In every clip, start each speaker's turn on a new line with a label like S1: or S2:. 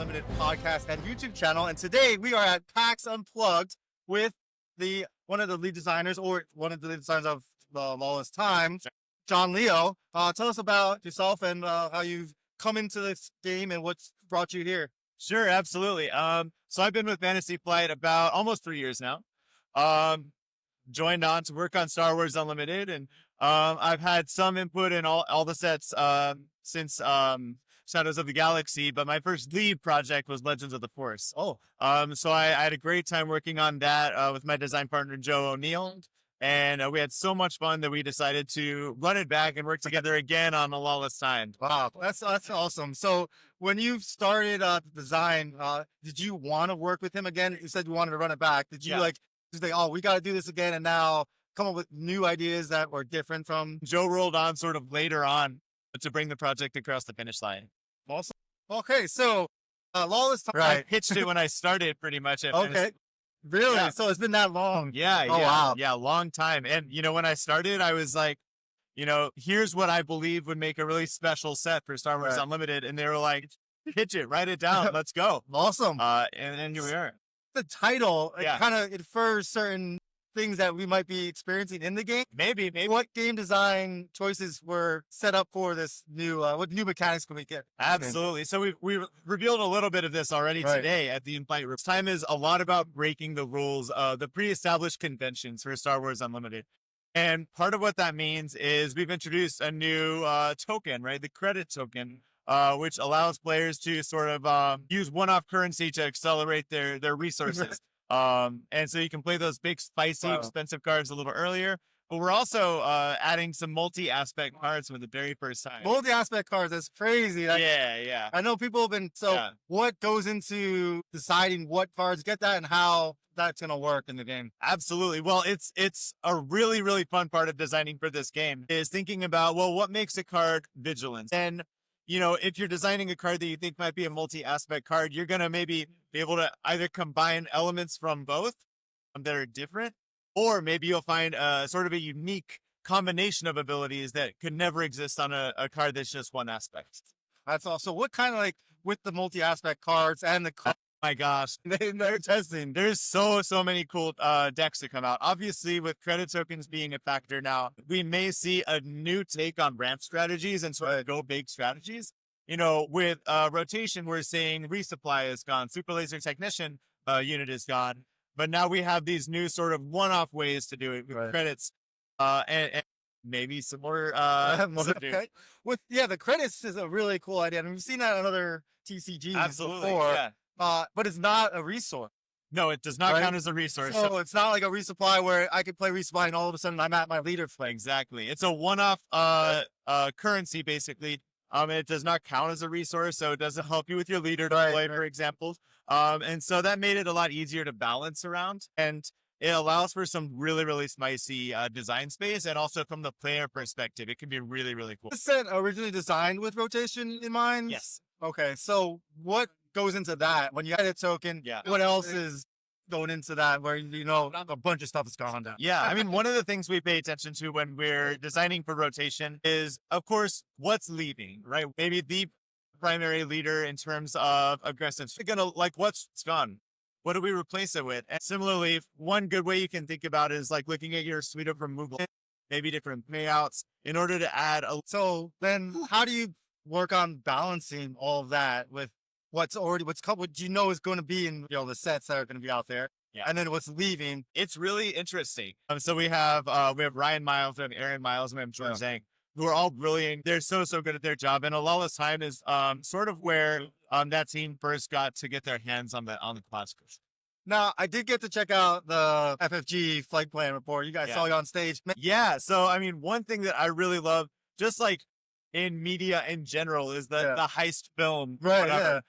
S1: Unlimited podcast and YouTube channel. And today we are at PAX Unplugged with one of the lead designers, or one of the lead designers of The Lawless Time, John Leo. Tell us about yourself and how you've come into this game and what's brought you here.
S2: Sure, absolutely. So I've been with Fantasy Flight about almost 3 years now. Joined on to work on Star Wars Unlimited, and I've had some input in all the sets since Shadows of the Galaxy, but my first lead project was Legends of the Force. So I had a great time working on that with my design partner, Joe O'Neill. And we had so much fun that we decided to run it back and work together again on A Lawless Time.
S1: Wow, that's awesome. So when you started the design, did you want to work with him again? You said you wanted to run it back. Did you just think, oh, we got to do this again, and now come up with new ideas that were different from?
S2: Joe rolled on sort of later on to bring the project across the finish line.
S1: Awesome. Okay, so Lawless Time.
S2: I pitched it when I started, pretty much.
S1: Okay. Really? Yeah. So it's been that long?
S2: Wow. Yeah, long time. And, when I started, I was like, here's what I believe would make a really special set for Star Wars Unlimited. And they were like, pitch it, write it down, let's go.
S1: Awesome.
S2: And here we are.
S1: The title, it kind of infers certain things that we might be experiencing in the game.
S2: Maybe.
S1: What game design choices were set up for this new, what new mechanics can we get?
S2: Absolutely. So we revealed a little bit of this already today at the in-flight room. This time is a lot about breaking the rules, the pre-established conventions for Star Wars Unlimited. And part of what that means is we've introduced a new token, right? The credit token, which allows players to sort of use one-off currency to accelerate their resources. And so you can play those big, spicy, expensive cards a little earlier. But we're also adding some multi-aspect cards for the very first time.
S1: Multi-aspect cards, that's crazy.
S2: Yeah.
S1: I know people have been, what goes into deciding what cards get that and how that's going to work in the game?
S2: Absolutely. Well, it's a really, really fun part of designing for this game is thinking about, what makes a card vigilant? And if you're designing a card that you think might be a multi-aspect card, you're going to maybe be able to either combine elements from both that are different, or maybe you'll find sort of a unique combination of abilities that could never exist on a card that's just one aspect.
S1: That's all. So what kind of with the multi-aspect cards and the cards?
S2: My gosh,
S1: they're testing.
S2: There's so many cool decks to come out. Obviously, with credit tokens being a factor now, we may see a new take on ramp strategies and sort of go big strategies. With rotation, we're seeing resupply is gone, super laser technician unit is gone, but now we have these new sort of one-off ways to do it with credits, and maybe some more.
S1: The credits is a really cool idea, and we've seen that on other TCGs before.
S2: Yeah.
S1: But it's not a resource.
S2: No, it does not count as a resource.
S1: So it's not like a resupply where I could play resupply and all of a sudden I'm at my leader flag.
S2: Exactly. It's a one-off currency, basically. It does not count as a resource, so it doesn't help you with your leader deploy, for example. And so that made it a lot easier to balance around. And it allows for some really, really spicy design space. And also from the player perspective, it can be really, really cool.
S1: This set originally designed with rotation in mind?
S2: Yes.
S1: Okay. So what goes into that when you add a token? What else is going into that where a bunch of stuff is gone down?
S2: Yeah, I mean, one of the things we pay attention to when we're designing for rotation is, of course, what's leaving, right? Maybe the primary leader in terms of aggressive. You're gonna what's gone. What do we replace it with? And similarly, one good way you can think about it is looking at your suite of removal, maybe different payouts in order to add a.
S1: So then how do you work on balancing all of that with what is going to be in the sets that are going to be out there, and then what's leaving?
S2: It's really interesting. So we have Ryan Miles, we have Aaron Miles, and we have George Zhang, who are all brilliant. They're so good at their job. And A Lawless Time is sort of where that team first got to get their hands on the classics.
S1: Now, I did get to check out the FFG flight plan report. You guys saw it on stage.
S2: Yeah. So I mean, one thing that I really love, just in media in general, is the heist film.
S1: Right. Yeah.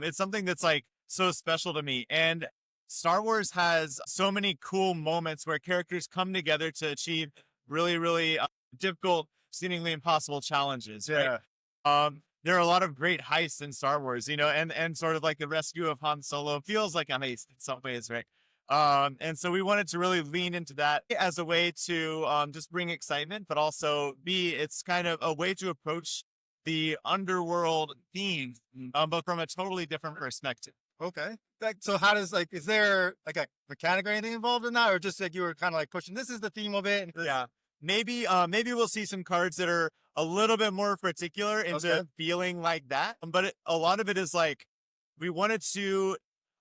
S2: It's something that's so special to me. And Star Wars has so many cool moments where characters come together to achieve really, really difficult, seemingly impossible challenges.
S1: Yeah.
S2: Right? There are a lot of great heists in Star Wars, and sort of the rescue of Han Solo feels like a heist in some ways, right? And so we wanted to really lean into that as a way to just bring excitement, but also it's kind of a way to approach the underworld theme, but from a totally different perspective.
S1: Okay. So how does like, is there like a mechanic or anything involved in that, or just like you were kind of like pushing? This is the theme of it. And this,
S2: Yeah, maybe we'll see some cards that are a little bit more particular into feeling like that. But a lot of it is like we wanted to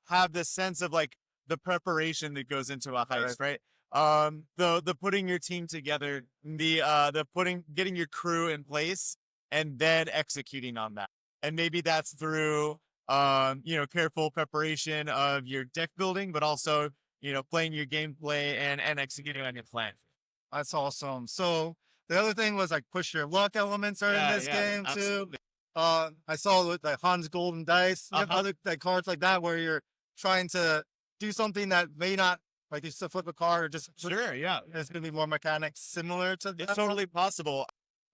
S2: have this sense of like the preparation that goes into a heist, right? The putting your team together, the getting your crew in place, and then executing on that. And maybe that's through careful preparation of your deck building, but also playing your gameplay and executing on your plan.
S1: That's awesome. So the other thing was like push your luck elements are in this game
S2: absolutely.
S1: too. I saw with like Hans Golden Dice, you have other like cards like that where you're trying to do something that may not, like you just flip a card or just
S2: Sure, yeah.
S1: There's gonna be more mechanics similar to that.
S2: It's totally possible.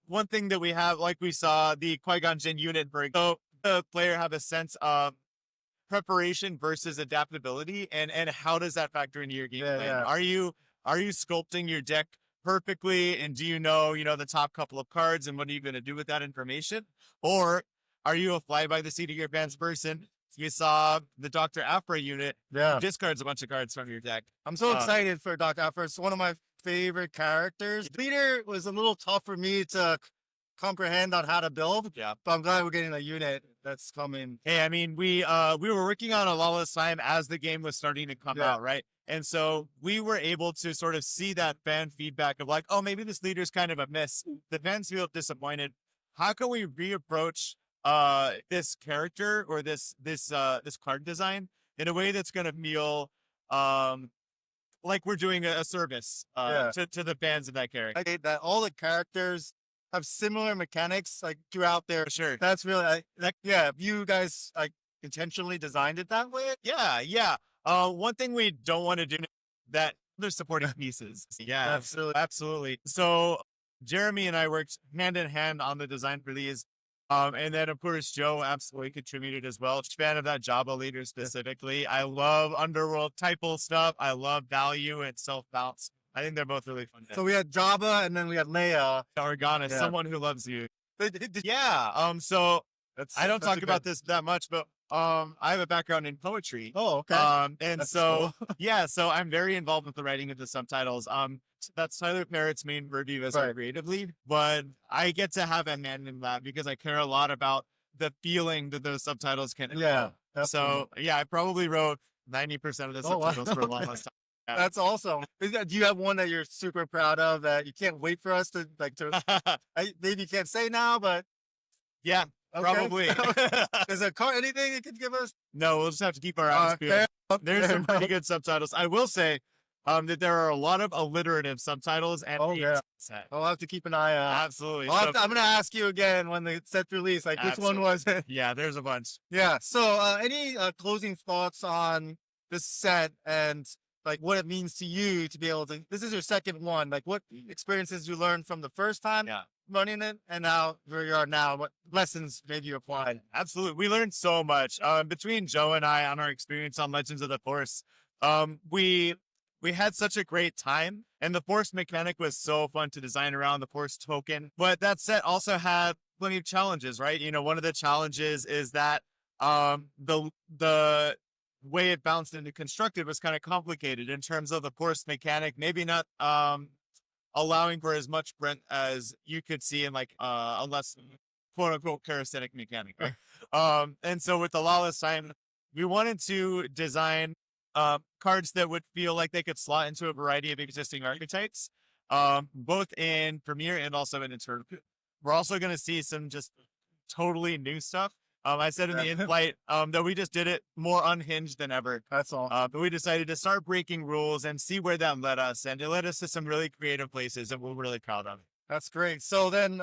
S2: One thing that we have, like we saw the Qui-Gon Jinn unit break, so the player have a sense of preparation versus adaptability, and how does that factor into your game plan?
S1: Yeah.
S2: Are you sculpting your deck perfectly, and do you know the top couple of cards, and what are you going to do with that information? Or are you a fly by the seat of your pants person? You saw the Dr. Afra unit discards a bunch of cards from your deck.
S1: I'm so excited for Dr. Afra. It's one of my favorite characters. Leader was a little tough for me to comprehend on how to build.
S2: Yeah,
S1: but I'm glad we're getting a unit that's coming.
S2: Hey, I mean, we were working on A Lawless Time as the game was starting to come out, right? And so we were able to sort of see that fan feedback of like, oh, maybe this leader's kind of a miss. The fans feel disappointed. How can we reapproach this character or this card design in a way that's going to feel like we're doing a service to the fans of that character?
S1: Okay, that all the characters have similar mechanics like throughout their.
S2: Sure.
S1: That's really if you guys like intentionally designed it that way.
S2: Yeah. One thing we don't want to do that there's supporting pieces. Yeah, absolutely. So Jeremy and I worked hand in hand on the design for these. And then of course Joe absolutely contributed as well. Fan of that Jabba leader specifically. I love underworld typal stuff. I love value and self-bounce. I think they're both really fun.
S1: So we had Jabba and then we had Leia.
S2: Organa, someone who loves you.
S1: Yeah.
S2: So I don't talk about this that much, but I have a background in poetry.
S1: Oh, okay.
S2: And
S1: that's
S2: so
S1: cool.
S2: so I'm very involved with the writing of the subtitles. That's Tyler Parrott's main purview as our creative lead, but I get to have a hand in that because I care a lot about the feeling that those subtitles can.
S1: Yeah.
S2: So I probably wrote 90% of the subtitles for a long time. Yeah.
S1: That's awesome. Do you have one that you're super proud of that you can't wait for us to like to? Maybe you can't say now, but
S2: yeah, probably.
S1: Is there anything you could give us?
S2: No, we'll just have to keep our eyes peeled. There's some pretty good subtitles. I will say that there are a lot of alliterative subtitles and
S1: I'll have to keep an eye out.
S2: Absolutely.
S1: I'm gonna ask you again when the set's released, like which one was it?
S2: Yeah, there's a bunch.
S1: Yeah. So any closing thoughts on this set and like what it means to you to be able to, this is your second one, like what experiences you learned from the first time running it and now where you are now, what lessons maybe you applied?
S2: Absolutely. We learned so much between Joe and I on our experience on Legends of the Force. We had such a great time, and the Force mechanic was so fun to design around, the Force token. But that set also had plenty of challenges, right? One of the challenges is that the way it bounced into constructed was kind of complicated in terms of the Force mechanic, maybe not allowing for as much Brent as you could see in like a less quote unquote parasitic mechanic, right? And so with the Lawless Time, we wanted to design cards that would feel like they could slot into a variety of existing archetypes, both in Premiere and also in Eternal. We're also going to see some just totally new stuff. I said in the in-flight that we just did it more unhinged than ever.
S1: That's all.
S2: But we decided to start breaking rules and see where that led us. And it led us to some really creative places that we're really proud of.
S1: That's great. So then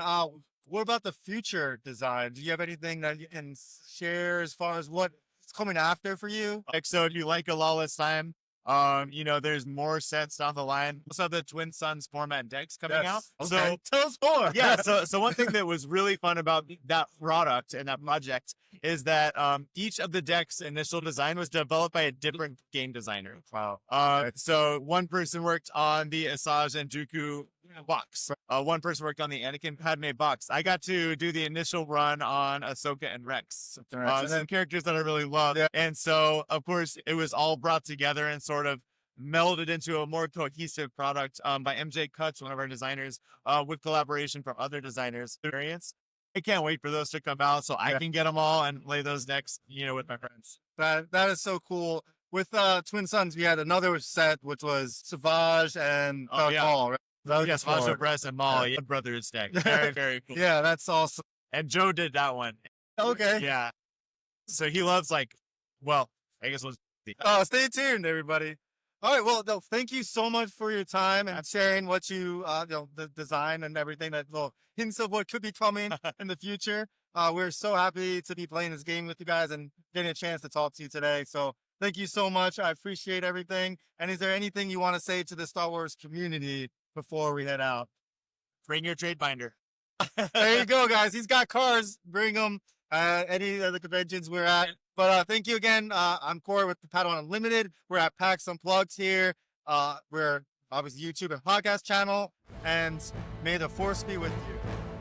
S1: what about the future design? Do you have anything that you can share as far as what's coming after for you?
S2: Like, so if you like A Lawless Time, there's more sets down the line. Also, the Twin Suns format decks coming out.
S1: Okay.
S2: So
S1: tell us more.
S2: So one thing that was really fun about that product and that project is that each of the decks' initial design was developed by a different game designer.
S1: Wow.
S2: So one person worked on the Asajj and Dooku box. One person worked on the Anakin Padme box. I got to do the initial run on Ahsoka and Rex. Some characters that I really love.
S1: Yeah.
S2: And so, of course, it was all brought together and sort of melded into a more cohesive product by MJ Cuts, one of our designers, with collaboration from other designers. I can't wait for those to come out so I can get them all and play those next, with my friends.
S1: That is so cool. With Twin Sons, we had another set which was Savage and Maul, right?
S2: Yes, Vajo Bress and Maul, brothers deck. Very, very cool.
S1: Yeah, that's awesome.
S2: And Joe did that one.
S1: Okay.
S2: Yeah. So he loves I guess we'll see.
S1: Stay tuned, everybody. All right. Well, no, thank you so much for your time and sharing what you, the design and everything, that little hints of what could be coming in the future. We're so happy to be playing this game with you guys and getting a chance to talk to you today. So thank you so much. I appreciate everything. And is there anything you want to say to the Star Wars community before we head out?
S2: Bring your trade binder.
S1: There you go, guys. He's got cars. Bring them. Any of the conventions we're at. But thank you again. I'm Corey with the Padawan Unlimited. We're at PAX Unplugged here. We're obviously YouTube and podcast channel. And may the force be with you.